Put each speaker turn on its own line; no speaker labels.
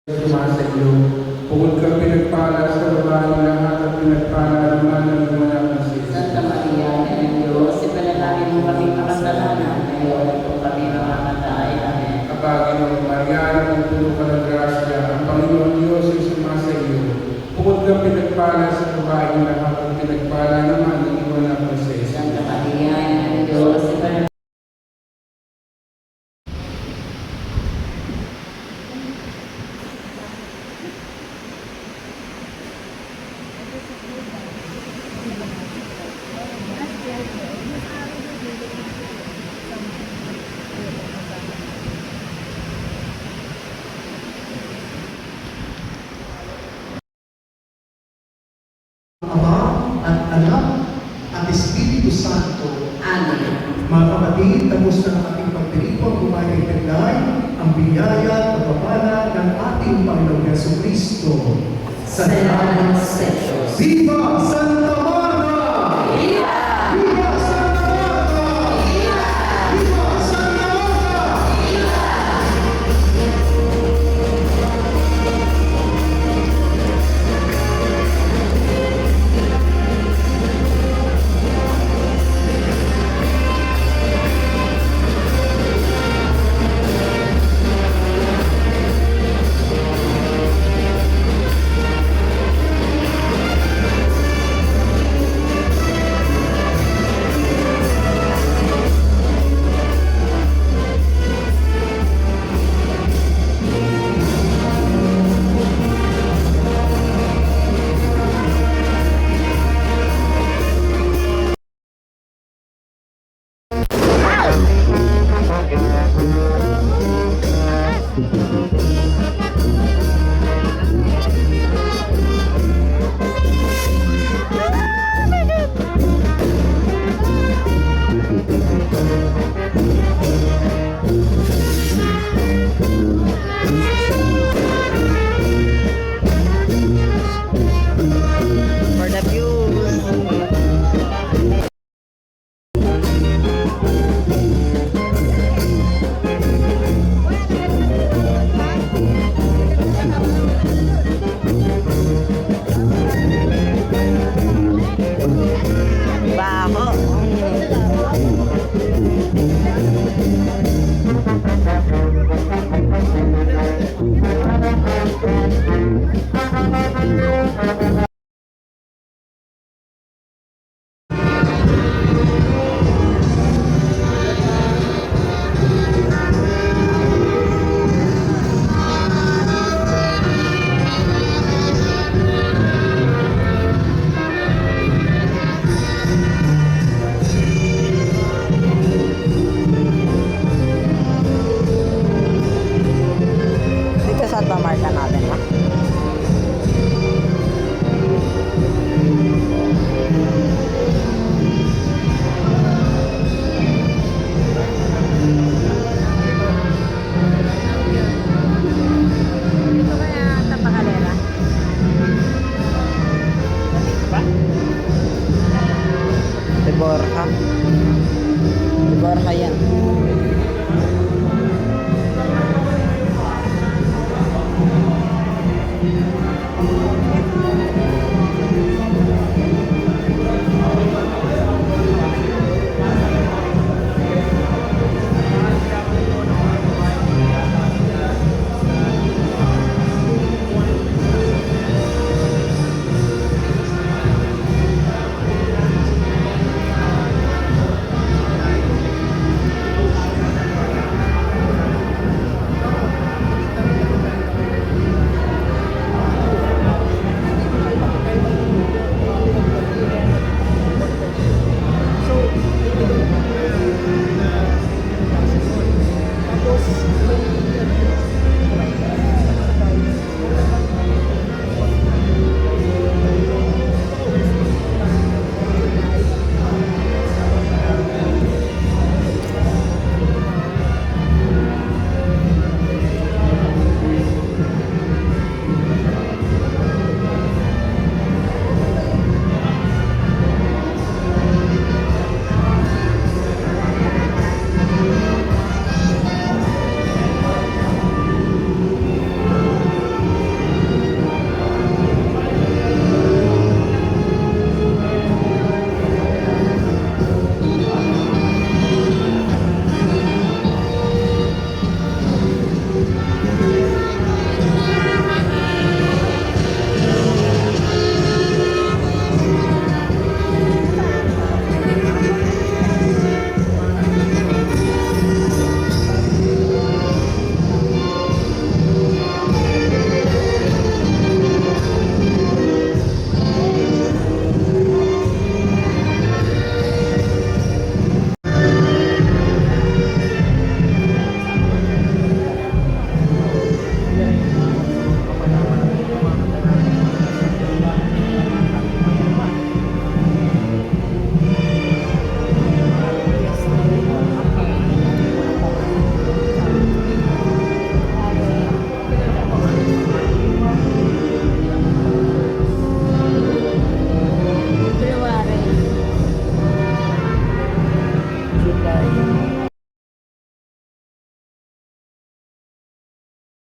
Sumasa iyo, bukod ka pinagpala sa babaeng lahat at pinagpala naman ng iyong anak na si
Santa Maria, Ina ng Diyos, ipanalangin mo kami makasalanan, ngayon at kung kami mamamatay. Amen.
Kapag Maria, nagpupuno ka ng grasya, ang Panginoon Diyos ay sumasa iyo, bukod ka pinagpala sa babaeng lahat at pinagpala naman ng iyong anak na si
Santa Maria, Ina ng Diyos, ipanalangin
Ama at Anak at Espiritu Santo.
Amen.
Mga kapatid, tapos na ang ating pagdiripang kumain-taglay ang biyaya at pagpapala ng ating Panginoong Jesucristo.
Salamat sa Diyos.
Viva Santa Maria!